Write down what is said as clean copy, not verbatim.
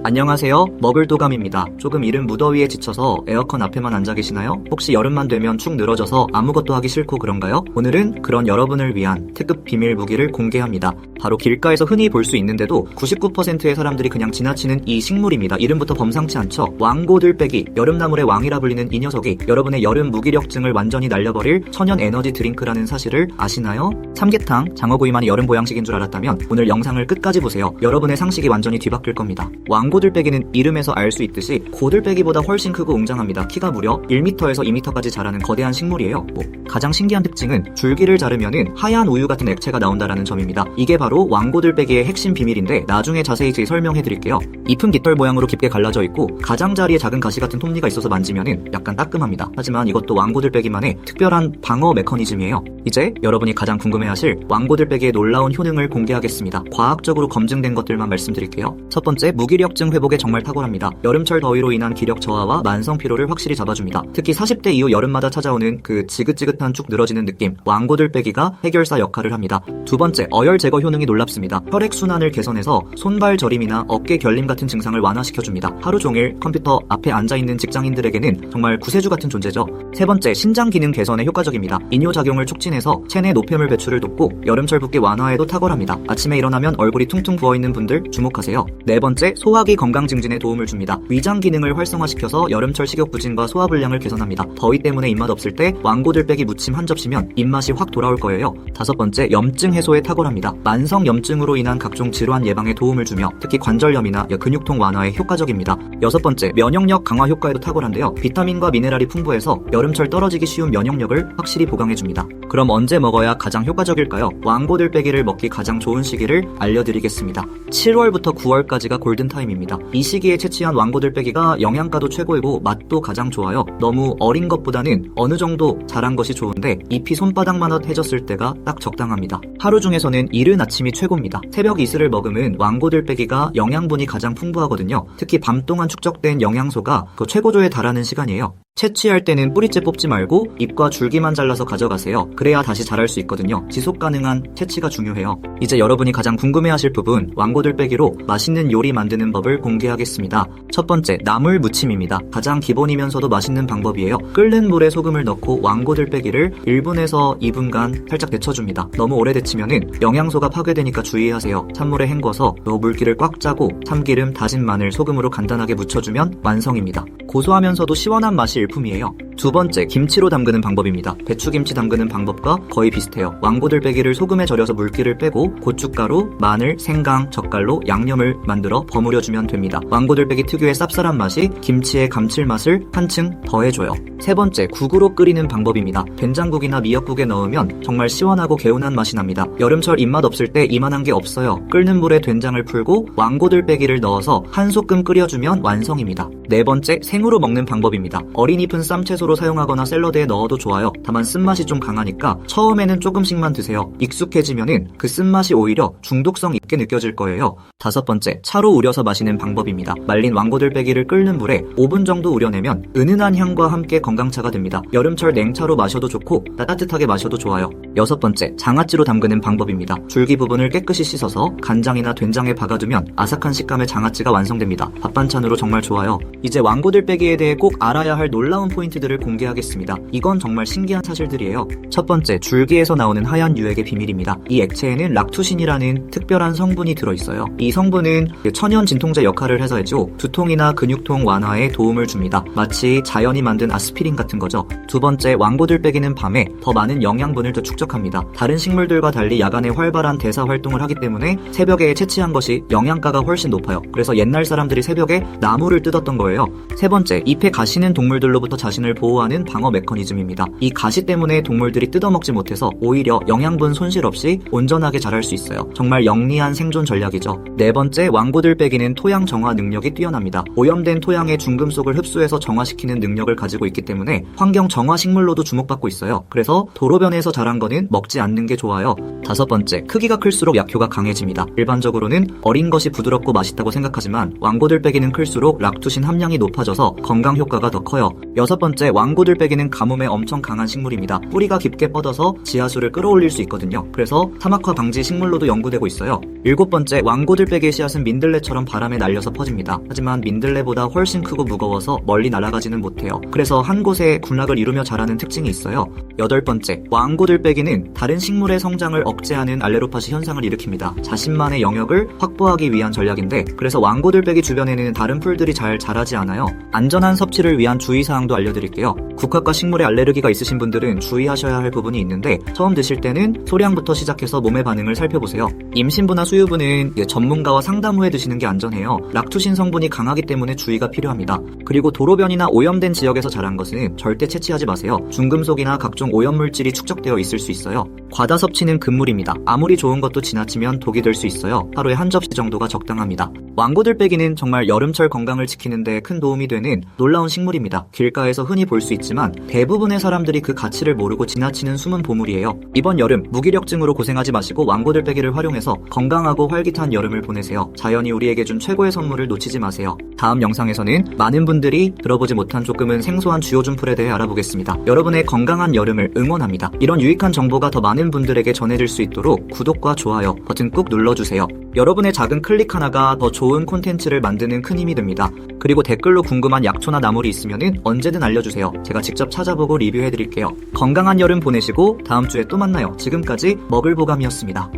안녕하세요. 먹을도감입니다. 조금 이른 무더위에 지쳐서 에어컨 앞에만 앉아 계시나요? 혹시 여름만 되면 축 늘어져서 아무것도 하기 싫고 그런가요? 오늘은 그런 여러분을 위한 특급 비밀 무기를 공개합니다. 바로 길가에서 흔히 볼 수 있는데도 99%의 사람들이 그냥 지나치는 이 식물입니다. 이름부터 범상치 않죠? 왕고들빼기, 여름나물의 왕이라 불리는 이 녀석이 여러분의 여름 무기력증을 완전히 날려버릴 천연 에너지 드링크라는 사실을 아시나요? 삼계탕, 장어구이만이 여름 보양식인 줄 알았다면 오늘 영상을 끝까지 보세요. 여러분의 상식이 완전히 뒤바뀔 겁니다. 왕고들빼기는 이름에서 알 수 있듯이 고들빼기보다 훨씬 크고 웅장합니다. 키가 무려 1m에서 2m까지 자라는 거대한 식물이에요. 가장 신기한 특징은 줄기를 자르면은 하얀 우유 같은 액체가 나온다라는 점입니다. 이게 바로 왕고들빼기의 핵심 비밀인데 나중에 자세히 설명해드릴게요. 잎은 깃털 모양으로 깊게 갈라져 있고 가장자리에 작은 가시 같은 톱니가 있어서 만지면은 약간 따끔합니다. 하지만 이것도 왕고들빼기만의 특별한 방어 메커니즘이에요. 이제 여러분이 가장 궁금해하실 왕고들빼기의 놀라운 효능을 공개하겠습니다. 과학적으로 검증된 것들만 말씀드릴게요. 첫 번째, 무기력증 회복에 정말 탁월합니다. 여름철 더위로 인한 기력 저하와 만성 피로를 확실히 잡아줍니다. 특히 40대 이후 여름마다 찾아오는 그 지긋지긋한 축 늘어지는 느낌, 왕고들빼기가 해결사 역할을 합니다. 두 번째, 어열 제거 효능이 놀랍습니다. 혈액순환을 개선해서 손발 저림이나 어깨 결림 같은 증상을 완화시켜줍니다. 하루 종일 컴퓨터 앞에 앉아있는 직장인들에게는 정말 구세주 같은 존재죠. 세 번째, 신장 기능 개선에 효과적입니다. 이뇨작용을 촉진해서 체내 노폐물 배출을 돕고 여름철 붓기 완화에도 탁월합니다. 아침에 일어나면 얼굴이 퉁퉁 부어있는 분들 주목하세요. 네 번째, 소화기 건강 증진에 도움을 줍니다. 위장 기능을 활성화시켜서 여름철 식욕부진과 소화불량을 개선합니다. 더위 때문에 입맛 없을 때 왕고들빼기 무침 한 접시면 입맛이 확 돌아올 거예요. 다섯 번째, 염증 해소에 탁월합니다. 만성 염증으로 인한 각종 질환 예방에 도움을 주며 특히 관절염이나 근육통 완화에 효과적입니다. 여섯 번째, 면역력 강화 효과에도 탁월한데요. 비타민과 미네랄이 풍부해서 여름철 떨어지기 쉬운 면역력을 확실히 보강해줍니다. 그럼 언제 먹어야 가장 효과적일까요? 왕고들빼기를 먹기 가장 좋은 시기를 알려드리겠습니다. 7월부터 9월까지가 골든타임입니다. 이 시기에 채취한 왕고들빼기가 영양가도 최고이고 맛도 가장 좋아요. 너무 어린 것보다는 어느 정도 자란 것이 좋은데 잎이 손바닥만한 해졌을 때가 딱 적당합니다. 하루 중에서는 이른 아침이 최고입니다. 새벽 이슬을 먹으면 왕고들빼기가 영양분이 가장 풍부하거든요. 특히 밤 동안 축적된 영양소가 그 최고조에 달하는 시간이에요. 채취할 때는 뿌리째 뽑지 말고 잎과 줄기만 잘라서 가져가세요. 그래야 다시 자랄 수 있거든요. 지속 가능한 채취가 중요해요. 이제 여러분이 가장 궁금해하실 부분, 왕고들빼기로 맛있는 요리 만드는 법을 공개하겠습니다. 첫 번째, 나물 무침입니다. 가장 기본이면서도 맛있는 방법이에요. 끓는 물에 소금을 넣고 왕고들빼기를 1분에서 2분간 살짝 데쳐줍니다. 너무 오래 데치면은 영양소가 파괴되니까 주의하세요. 찬물에 헹궈서 물기를 꽉 짜고 참기름, 다진 마늘, 소금으로 간단하게 묻혀주면 완성입니다. 고소하면서도 시원한 맛이 일품이에요. 두 번째, 김치로 담그는 방법입니다. 배추김치 담그는 방법과 거의 비슷해요. 왕고들빼기를 소금에 절여서 물기를 빼고 고춧가루, 마늘, 생강, 젓갈로 양념을 만들어 버무려주면 됩니다. 왕고들빼기 특유의 쌉쌀한 맛이 김치의 감칠맛을 한층 더해줘요. 세 번째, 국으로 끓이는 방법입니다. 된장국이나 미역국에 넣으면 정말 시원하고 개운한 맛이 납니다. 여름철 입맛 없을 때 이만한 게 없어요. 끓는 물에 된장을 풀고 왕고들빼기를 넣어서 한 소끔 끓여주면 완성입니다. 네 번째, 생으로 먹는 방법입니다. 어린 잎은 쌈채소로 사용하거나 샐러드에 넣어도 좋아요. 다만 쓴맛이 좀 강하니까 처음에는 조금씩만 드세요. 익숙해지면은 그 쓴맛이 오히려 중독성 있게 느껴질 거예요. 다섯 번째, 차로 우려서 마시는 방법입니다. 말린 왕고들빼기를 끓는 물에 5분 정도 우려내면 은은한 향과 함께 건강차가 됩니다. 여름철 냉차로 마셔도 좋고 따뜻하게 마셔도 좋아요. 여섯 번째, 장아찌로 담그는 방법입니다. 줄기 부분을 깨끗이 씻어서 간장이나 된장에 박아두면 아삭한 식감의 장아찌가 완성됩니다. 밥 반찬으로 정말 좋아요. 이제 왕고들빼기에 대해 꼭 알아야 할 놀라운 포인트들을 공개하겠습니다. 이건 정말 신기한 사실들이에요. 첫 번째, 줄기에서 나오는 하얀 유액의 비밀입니다. 이 액체에는 락투신이라는 특별한 성분이 들어있어요. 이 성분은 천연 진통제 역할을 해서죠. 두통이나 근육통 완화에 도움을 줍니다. 마치 자연이 만든 아스피린 같은 거죠. 두 번째, 왕고들빼기는 밤에 더 많은 영양분을 더 축적합니다. 다른 식물들과 달리 야간에 활발한 대사 활동을 하기 때문에 새벽에 채취한 것이 영양가가 훨씬 높아요. 그래서 옛날 사람들이 새벽에 나무를 뜯었던 거예요. 세 번째, 잎에 가시는 동물들로부터 자신을 보호하는 방어 메커니즘입니다. 이 가시 때문에 동물들이 뜯어먹지 못해서 오히려 영양분 손실 없이 온전하게 자랄 수 있어요. 정말 영리한 생존 전략이죠. 네 번째, 왕고들빼기는 토양 정화 능력이 뛰어납니다. 오염된 토양의 중금속을 흡수해서 정화시키는 능력을 가지고 있기 때문에 환경 정화 식물로도 주목받고 있어요. 그래서 도로변에서 자란 거는 먹지 않는 게 좋아요. 다섯 번째, 크기가 클수록 약효가 강해집니다. 일반적으로는 어린 것이 부드럽고 맛있다고 생각하지만 왕고들빼기는 클수록 락투신 함량이 높아져서 건강 효과가 더 커요. 여섯 번째, 왕고들빼기는 가뭄에 엄청 강한 식물입니다. 뿌리가 깊게 뻗어서 지하수를 끌어올릴 수 있거든요. 그래서 사막화 방지 식물로도 연구되고 있어요. 7번째, 왕고들빼기의 씨앗은 민들레처럼 바람에 날려서 퍼집니다. 하지만 민들레보다 훨씬 크고 무거워서 멀리 날아가지는 못해요. 그래서 한 곳에 군락을 이루며 자라는 특징이 있어요. 8번째, 왕고들빼기는 다른 식물의 성장을 억제하는 알레로파시 현상을 일으킵니다. 자신만의 영역을 확보하기 위한 전략인데, 그래서 왕고들빼기 주변에는 다른 풀들이 잘 자라지 않아요. 안전한 섭취를 위한 주의사항도 알려드릴게요. 국화과 식물에 알레르기가 있으신 분들은 주의하셔야 할 부분이 있는데, 처음 드실 때는 소량부터 시작해서 몸의 반응을 살펴보세요. 임신부나 수유부는 전문가와 상담 후에 드시는 게 안전해요. 락투신 성분이 강하기 때문에 주의가 필요합니다. 그리고 도로변이나 오염된 지역에서 자란 것은 절대 채취하지 마세요. 중금속이나 각종 오염물질이 축적되어 있을 수 있어요. 과다 섭취는 금물입니다. 아무리 좋은 것도 지나치면 독이 될 수 있어요. 하루에 한 접시 정도가 적당합니다. 왕고들빼기는 정말 여름철 건강을 지키는데 큰 도움이 되는 놀라운 식물입니다. 길가에서 흔히 볼 수 있지만 대부분의 사람들이 그 가치를 모르고 지나치는 숨은 보물이에요. 이번 여름 무기력증으로 고생하지 마시고 왕고들빼기를 활용해서 건강하고 활기찬 여름을 보내세요. 자연이 우리에게 준 최고의 선물을 놓치지 마세요. 다음 영상에서는 많은 분들이 들어보지 못한 조금은 생소한 주요준풀에 대해 알아보겠습니다. 여러분의 건강한 여름을 응원합니다. 이런 유익한 정보가 더 많은 분들에게 전해질 수 있도록 구독과 좋아요 버튼 꾹 눌러주세요. 여러분의 작은 클릭 하나가 더 좋은 콘텐츠를 만드는 큰 힘이 됩니다. 그리고 댓글로 궁금한 약초나 나물이 있으면 언제든 알려주세요. 제가 직접 찾아보고 리뷰해드릴게요. 건강한 여름 보내시고 다음 주에 또 만나요. 지금까지 먹을보감이었습니다.